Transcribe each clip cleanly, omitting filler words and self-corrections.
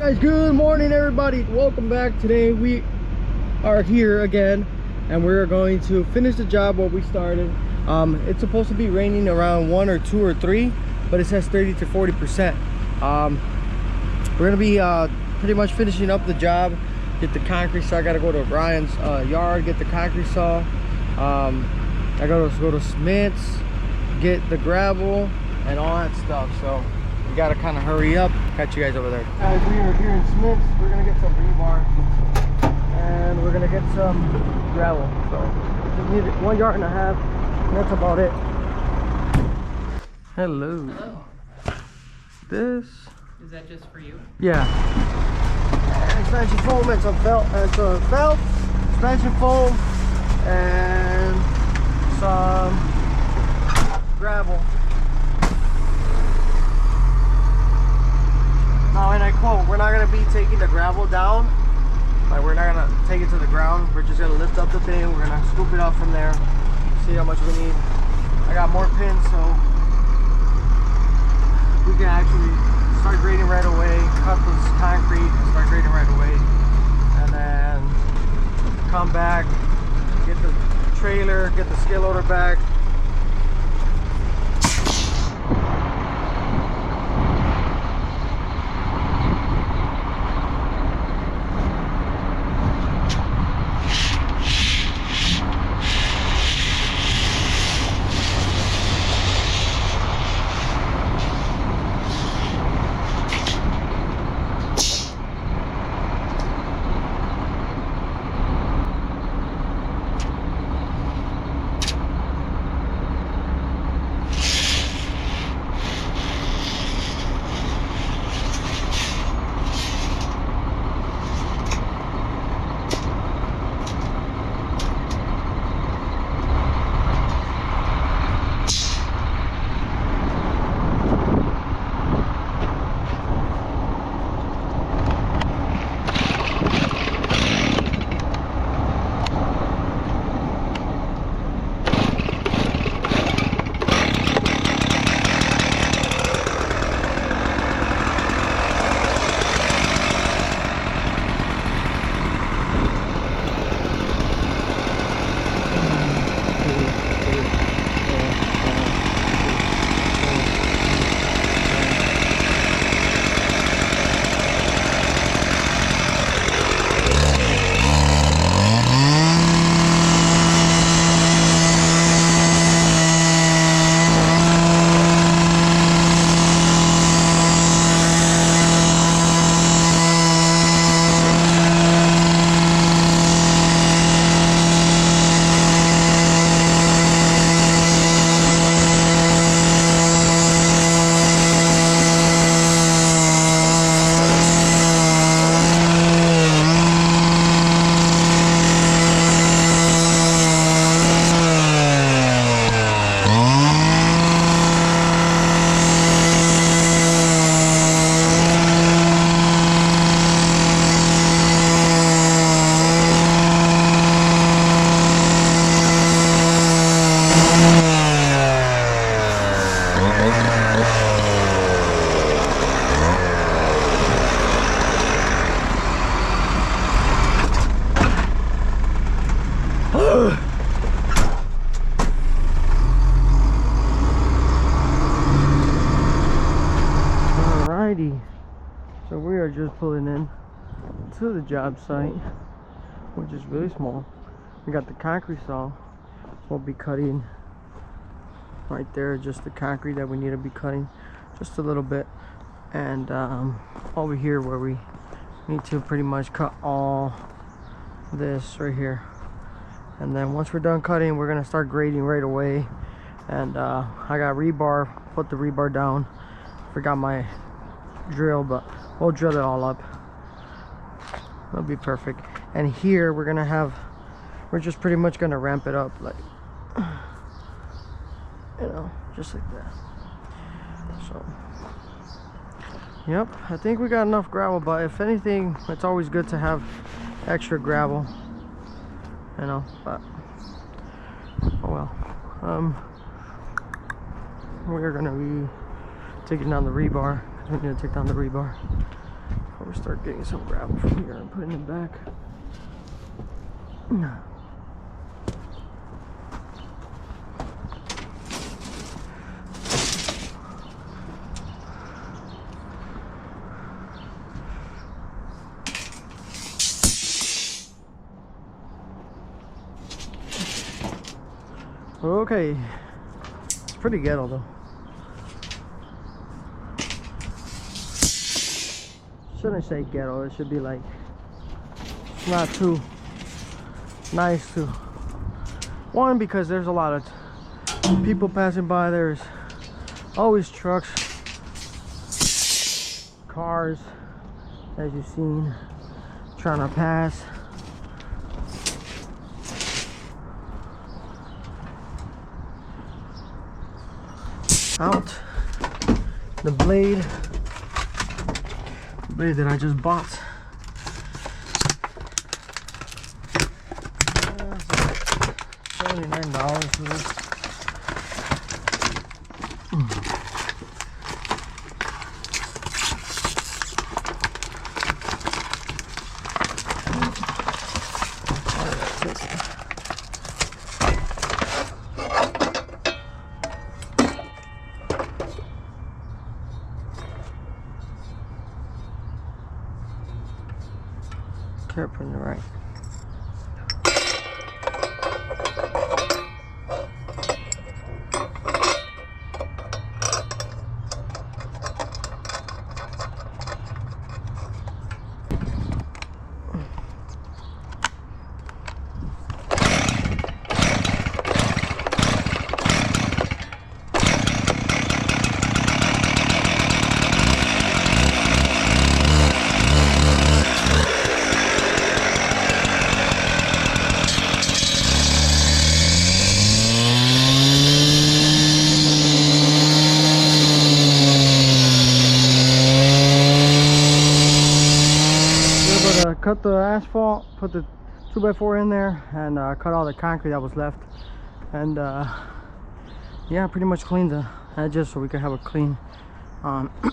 Guys, good morning everybody, welcome back. Today we are here again and we're going to finish the job what we started. It's supposed to be raining around 1 or 2 or 3, but it says 30 to 40%. We're gonna be pretty much finishing up the job, get the concrete saw. I gotta go to Brian's yard, get the concrete saw. I gotta go to Smith's, get the gravel and all that stuff, so we gotta kind of hurry up. Catch you guys over there. Guys, we are here in Smith's. We're gonna get some rebar and we're gonna get some gravel, so just need 1.5 yards and that's about it. Hello. This is that just for you? Yeah. Expansion foam and some felt, expansion foam and some gravel. Now, and I quote, we're not gonna be taking the gravel down. Like, we're not gonna take it to the ground. We're just gonna lift up the thing. We're gonna scoop it up from there. See how much we need. I got more pins, so we can actually start grading right away. Cut this concrete and start grading right away. And then come back, get the trailer, get the skid loader back. Alrighty, so we are just pulling in to the job site, which is really small. We got the concrete saw. We'll be cutting right there, just the concrete that we need to be cutting just a little bit, and over here where we need to pretty much cut all this right here. And then once we're done cutting, we're gonna start grading right away. And I got rebar, put the rebar down. Forgot my drill, but we'll drill it all up. That'll be perfect. And here we're just pretty much gonna ramp it up, like, you know, just like that. So yep, I think we got enough gravel, but if anything, it's always good to have extra gravel, you know. But oh well. We're gonna be taking down the rebar. We need to take down the rebar. We'll start getting some gravel from here and putting it back. Okay, it's pretty ghetto though. Shouldn't say ghetto, it should be like, it's not too nice to, one, because there's a lot of people passing by. There's always trucks, cars, as you've seen, trying to pass. Out the blade that I just bought. $79 for this. Careful on the right. Cut the asphalt, put the 2x4 in there, and cut all the concrete that was left, and yeah, pretty much clean the edges so we can have a clean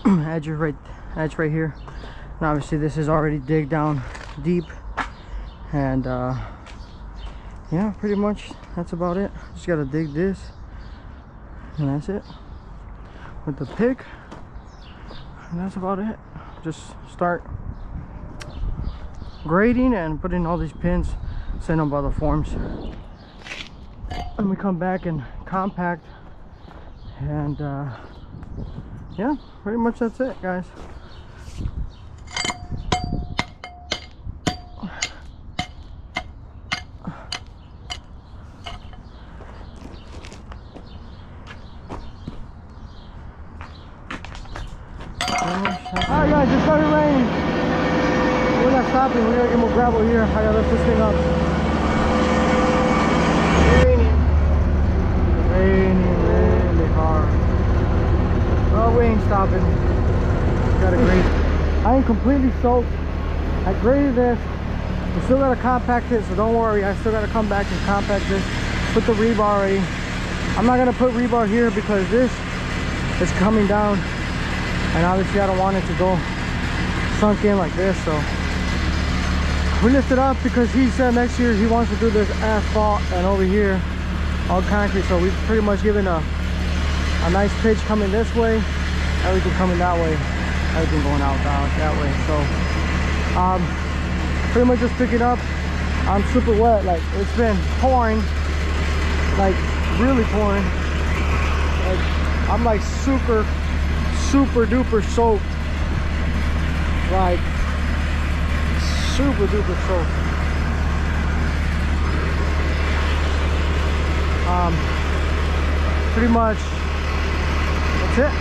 edge right here. And obviously this is already digged down deep, and yeah, pretty much that's about it. Just gotta dig this, and that's it with the pick, and that's about it. Just start grading and putting all these pins, send them by the forms, and we come back and compact, and yeah, pretty much that's it, guys. Alright guys, it started raining. We're not stopping, we gotta get more gravel here. I gotta lift this thing up. Raining really hard. Oh, we ain't stopping. Gotta grade. I ain't completely soaked. I graded this. We still gotta compact it, so don't worry. I still gotta come back and compact this. Put the rebar already. I'm not gonna put rebar here because this is coming down, and obviously I don't want it to go sunk in like this, so we lift it up because he said next year he wants to do this asphalt and over here all concrete. So we've pretty much given a nice pitch coming this way, everything coming that way, everything going out that way. So pretty much just pick it up. I'm super wet, like it's been pouring, like really pouring. Like, I'm like super duper soaked, like super duper soaked. Pretty much that's it.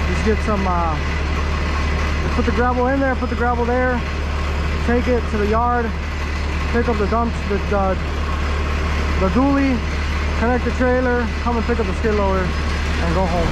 Just get some put the gravel in there, put the gravel there, take it to the yard, pick up the dumps, the dually, connect the trailer, come and pick up the skid loader and go home.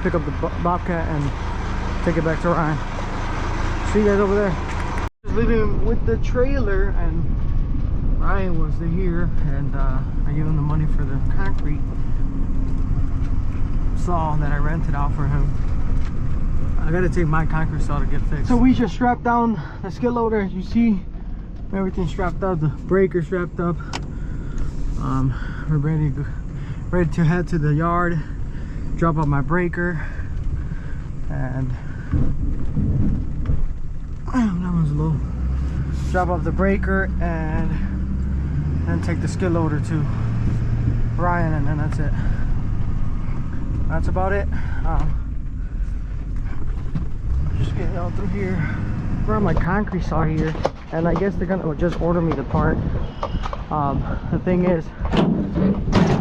pick up the Bobcat and take it back to Ryan. See you guys over there. Just leaving with the trailer, and Ryan was here, and I gave him the money for the concrete saw that I rented out for him. I gotta take my concrete saw to get fixed. So we just strapped down the skid loader. As you see, everything's strapped up, the breaker strapped up. We're ready to head to the yard, drop off my breaker, and that one's low. Drop off the breaker and then take the skid loader to Ryan, and then that's it. That's about it. Just getting out through here. We're on my concrete saw here, and I guess they're gonna just order me the part. The thing is,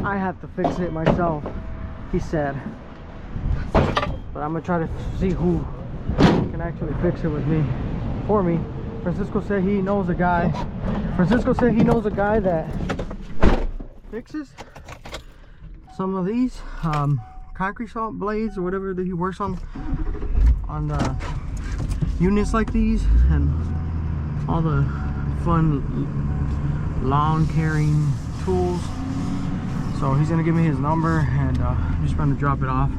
I have to fix it myself, he said. But I'm gonna try to see who can actually fix it with me, for me. Francisco said he knows a guy. Francisco said he knows a guy that fixes some of these concrete saw blades or whatever that he works on the units like these, and all the fun lawn carrying tools. So he's gonna give me his number, and I'm just gonna drop it off.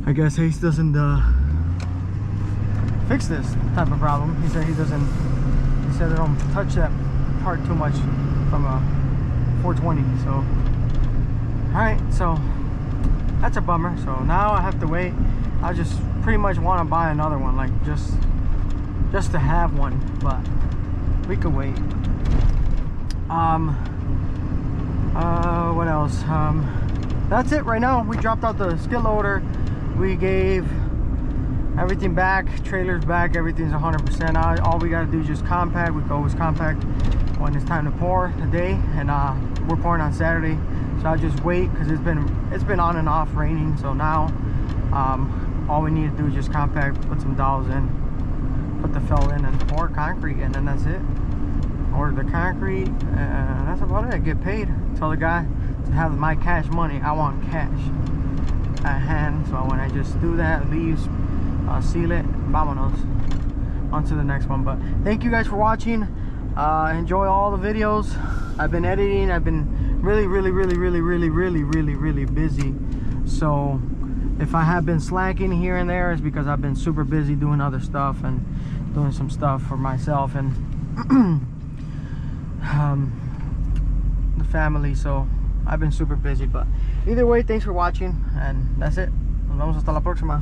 I guess Ace doesn't fix this type of problem. He said he said they don't touch that part too much from a 420. So alright, so that's a bummer. So now I have to wait. I just pretty much want to buy another one, like just to have one, but we could wait. What else? That's it right now. We dropped out the skid loader. We gave everything back, trailers back, everything's 100%. All we gotta do is just compact. We always compact when it's time to pour today, and we're pouring on Saturday. So I'll just wait, because it's been on and off raining. So now all we need to do is just compact, put some dowels in, put the fill in, and pour concrete, and then that's it. Order the concrete, and that's about it. Get paid. Tell the guy to have my cash money. I want cash at hand. So when I just do that, leave, seal it, vámonos on to the next one. But thank you guys for watching. Enjoy all the videos. I've been editing. I've been really busy. So if I have been slacking here and there, it's because I've been super busy doing other stuff and doing some stuff for myself and the family. So I've been super busy, but either way, thanks for watching, and that's it. Nos vemos hasta la próxima.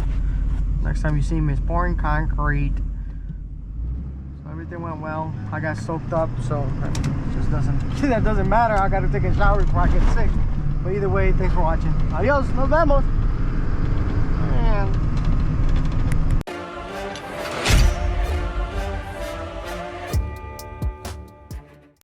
Next time you see me is pouring concrete. So everything went well. I got soaked up, so it just that doesn't matter. I gotta take a shower before I get sick. But either way, thanks for watching. Adios, nos vemos. And